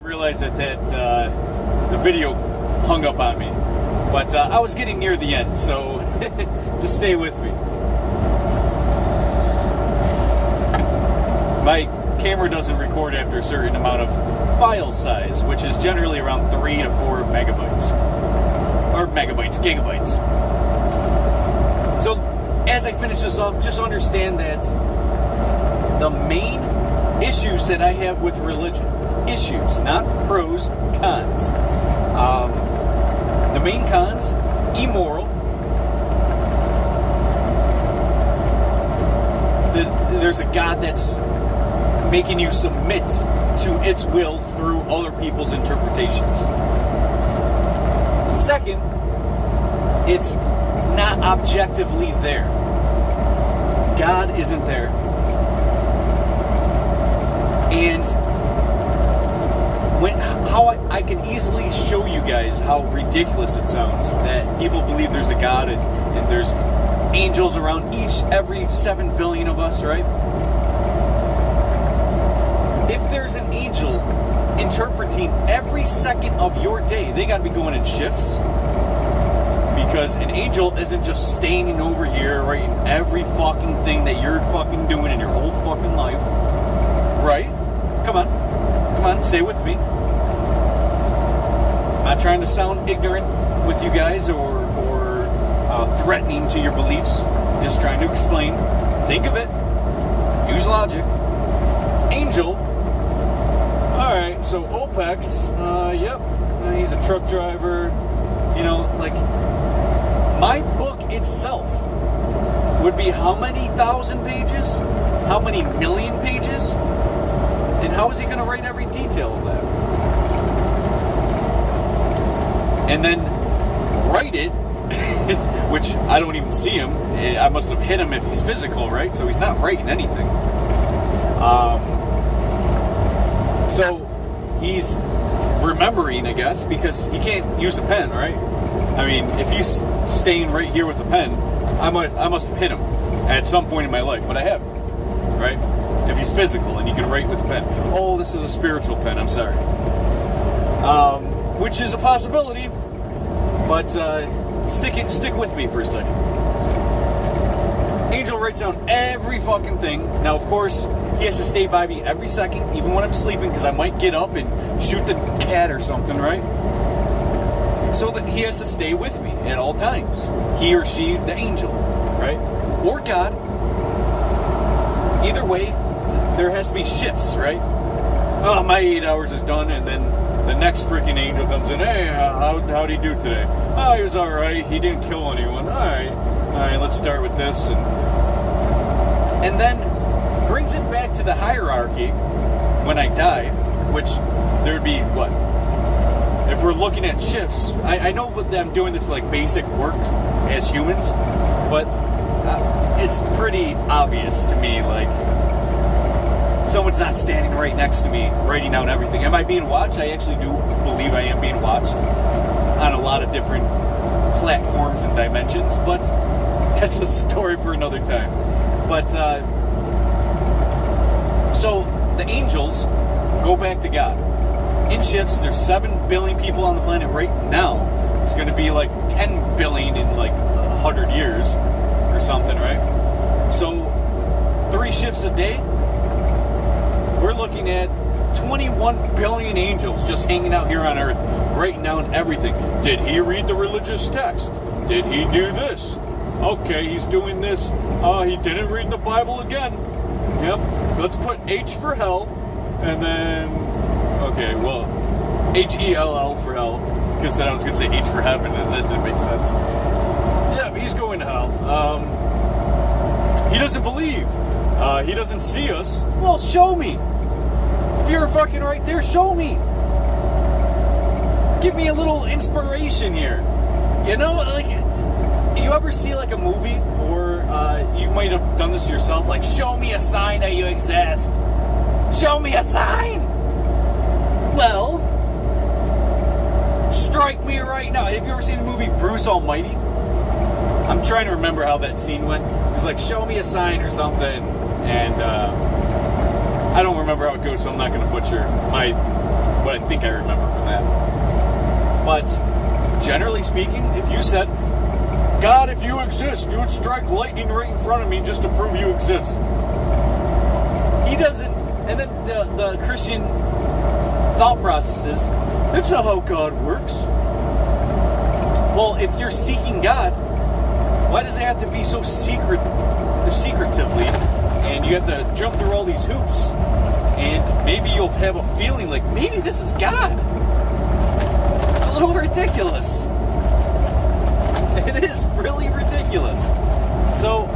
Realized that the video hung up on me, but I was getting near the end, so just stay with me. My camera doesn't record after a certain amount of file size, which is generally around 3 to 4 megabytes. Or megabytes, gigabytes. So, as I finish this off, just understand that the main issues that I have with religion, issues, not pros, cons. The main cons, immoral. There's a God that's making you submit to its will through other people's interpretations. Second, it's not objectively there. God isn't there. And how I can easily show you guys how ridiculous it sounds that people believe there's a God and there's angels around every 7 billion of us, right? If there's an angel interpreting every second of your day, they got to be going in shifts. Because an angel isn't just standing over here writing every fucking thing that you're fucking doing in your whole fucking life. Right? Come on, stay with me. I'm not trying to sound ignorant with you guys or threatening to your beliefs. Just trying to explain. Think of it. Use logic. Angel. Alright, so OPEX, yep, he's a truck driver. You know, like, my book itself would be how many thousand pages? How many million pages? And how is he going to write every detail of that? And then write it, which I don't even see him. I must have hit him if he's physical, right? So he's not writing anything. So he's remembering, I guess, because he can't use a pen, right? I mean, if he's staying right here with a pen, I must have hit him at some point in my life, but I haven't, right? If he's physical and he can write with a pen. Oh, this is a spiritual pen, I'm sorry. Which is a possibility, but stick with me for a second. Angel writes down every fucking thing. Now, of course, he has to stay by me every second, even when I'm sleeping, because I might get up and shoot the cat or something, right? So that he has to stay with me at all times. He or she, the angel, right? Or God. Either way, there has to be shifts, right? Oh, my 8 hours is done, and then the next freaking angel comes in. Hey, how'd he do today? Oh, he was alright. He didn't kill anyone. Alright, let's start with this. And then brings it back to the hierarchy when I die, which there would be, what? If we're looking at shifts, I know that I'm doing this like basic work as humans, but it's pretty obvious to me, like, someone's not standing right next to me writing down everything. Am I being watched? I actually do believe I am being watched on a lot of different platforms and dimensions, but that's a story for another time. But, so the angels go back to God. In shifts, there's 7 billion people on the planet right now. It's going to be like 10 billion in like 100 years or something, right? So 3 shifts a day, we're looking at 21 billion angels just hanging out here on Earth, writing down everything. Did he read the religious text? Did he do this? Okay, he's doing this. He didn't read the Bible again. Yep. Let's put H for hell, and then, okay, well, H-E-L-L for hell, because then I was going to say H for heaven, and that didn't make sense. Yeah, he's going to hell. He doesn't believe. He doesn't see us. Well, show me. If you're fucking right there, show me. Give me a little inspiration here. You know, like, you ever see like a movie, or you might have done this yourself, like, show me a sign that you exist. Show me a sign. Well, strike me right now. Have you ever seen the movie Bruce Almighty? I'm trying to remember how that scene went. It was like, show me a sign or something, and I don't remember how it goes, so I'm not going to butcher my what I think I remember from that. But generally speaking, if you said, God, if you exist, you would strike lightning right in front of me just to prove you exist. He doesn't, and then the Christian thought process is, that's not how God works. Well, if you're seeking God, why does it have to be so secretively, and you have to jump through all these hoops, and maybe you'll have a feeling like, maybe this is God. It's a little ridiculous. It is really ridiculous. So,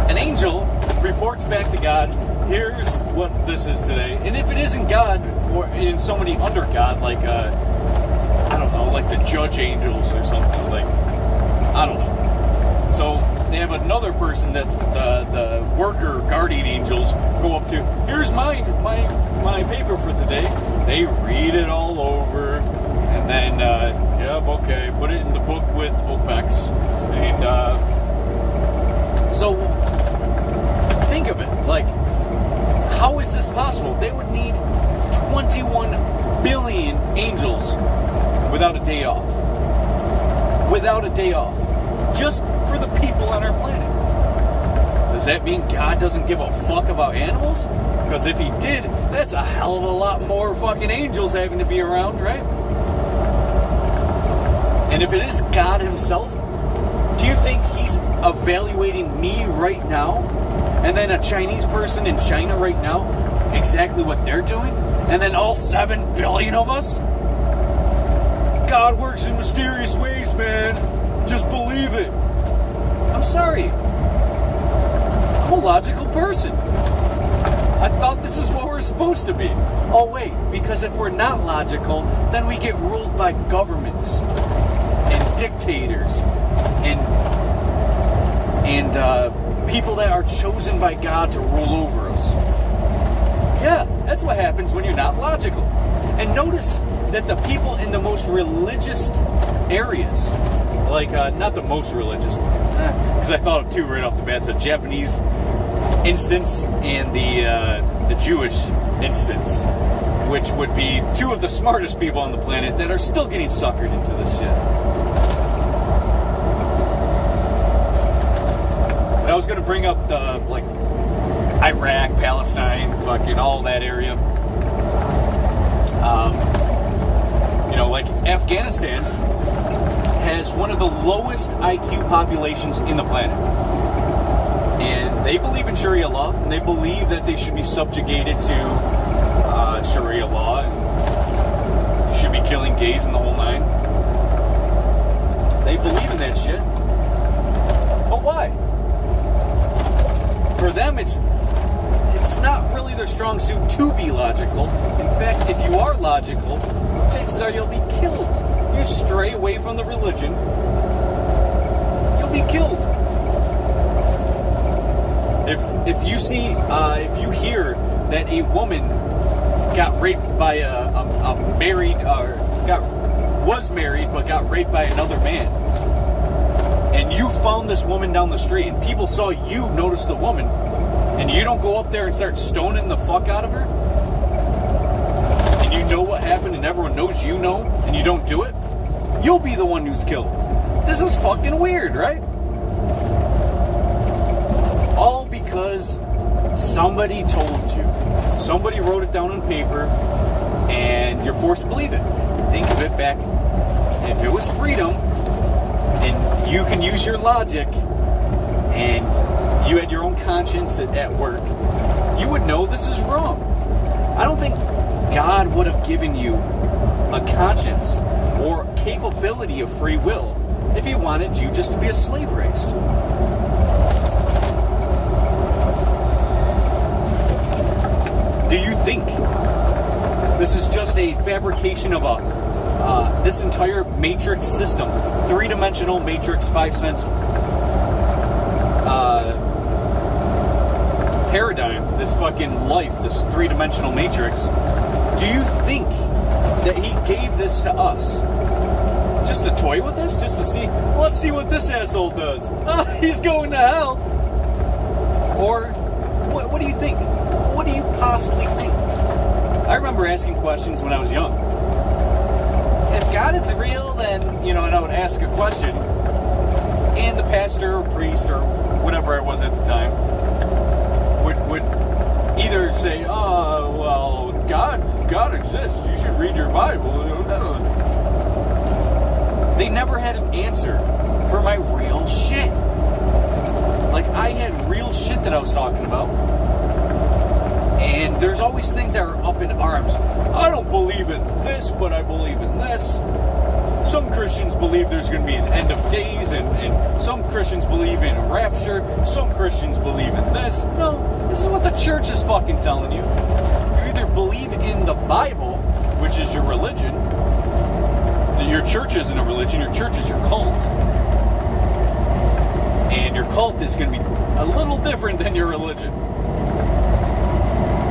an angel reports back to God, here's what this is today. And if it isn't God, or in somebody under God, like, I don't know, like the judge angels or something, like, I don't know. So, they have another person that the worker guardian angels go up to, here's my paper for today. They read it all over, and then, yep, okay, put it in the book with OPEX. And, so, think of it, like, how is this possible? They would need 21 billion angels without a day off. Without a day off. Just for the people on our planet. Does that mean God doesn't give a fuck about animals? Because if he did, that's a hell of a lot more fucking angels having to be around, right? And if it is God himself, do you think he's evaluating me right now? And then a Chinese person in China right now, exactly what they're doing? And then all 7 billion of us? God works in mysterious ways, man. Just believe it. I'm sorry. I'm a logical person. I thought this is what we're supposed to be. Oh, wait, because if we're not logical, then we get ruled by governments and dictators and people that are chosen by God to rule over us. Yeah, that's what happens when you're not logical. And notice that the people in the most religious areas, like, not the most religious, because I thought of two right off the bat, the Japanese instance and the Jewish instance, which would be two of the smartest people on the planet that are still getting suckered into this shit. I was going to bring up the, like, Iraq, Palestine, fucking all that area. You know, like, Afghanistan has one of the lowest IQ populations in the planet. And they believe in Sharia law, and they believe that they should be subjugated to Sharia law, and you should be killing gays in the whole nine. They believe in that shit. But why? For them, it's not really their strong suit to be logical. In fact, if you are logical, chances are you'll be killed. You stray away from the religion, you'll be killed. If you see, if you hear that a woman got raped by a married, or was married but got raped by another man, and you found this woman down the street, and people saw you notice the woman, and you don't go up there and start stoning the fuck out of her, and you know what happened, and everyone knows you know, and you don't do it, you'll be the one who's killed. This is fucking weird, right? All because somebody told you. Somebody wrote it down on paper, and you're forced to believe it. Think of it back. If it was freedom, and you can use your logic, and you had your own conscience at work, you would know this is wrong. I don't think God would have given you a conscience or capability of free will if he wanted you just to be a slave race. Do you think this is just a fabrication of this entire matrix system, 3-dimensional matrix, 5-sense paradigm, this fucking life, this 3-dimensional matrix? Do you think that he gave this to us just to toy with us, just to see, let's see what this asshole does? He's going to hell. Or what do you think? What do you possibly think? I remember asking questions when I was young. If God is real, then, and I would ask a question, and the pastor or priest or whatever I was at the time would either say, "Oh, well, God exists. You should read your Bible." They never had an answer for my real shit. Like, I had real shit that I was talking about. And there's always things that are up in arms. I don't believe in this, but I believe in this. Some Christians believe there's going to be an end of days, and some Christians believe in a rapture. Some Christians believe in this. No, this is what the church is fucking telling you. You either believe in the Bible, which is your religion. Your church isn't a religion. Your church is your cult. And your cult is going to be a little different than your religion.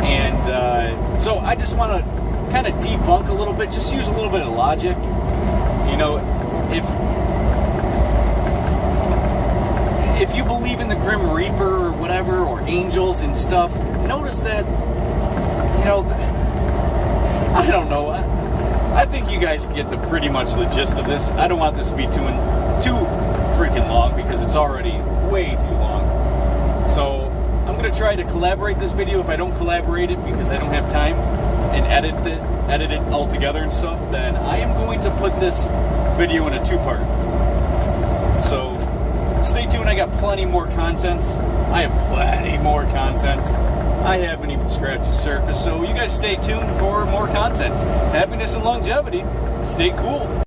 And so I just want to kind of debunk a little bit, just use a little bit of logic. If you believe in the Grim Reaper or whatever, or angels and stuff, notice that, I don't know. I think you guys get pretty much the gist of this. I don't want this to be too freaking long, because it's already way too long. So I'm going to try to collaborate this video. If I don't collaborate it because I don't have time and edit it all together and stuff, then I am going to put this video in a 2-part. So stay tuned. I got plenty more content. I have plenty more content. I haven't even scratched the surface. So you guys stay tuned for more content. Happiness and longevity. Stay cool.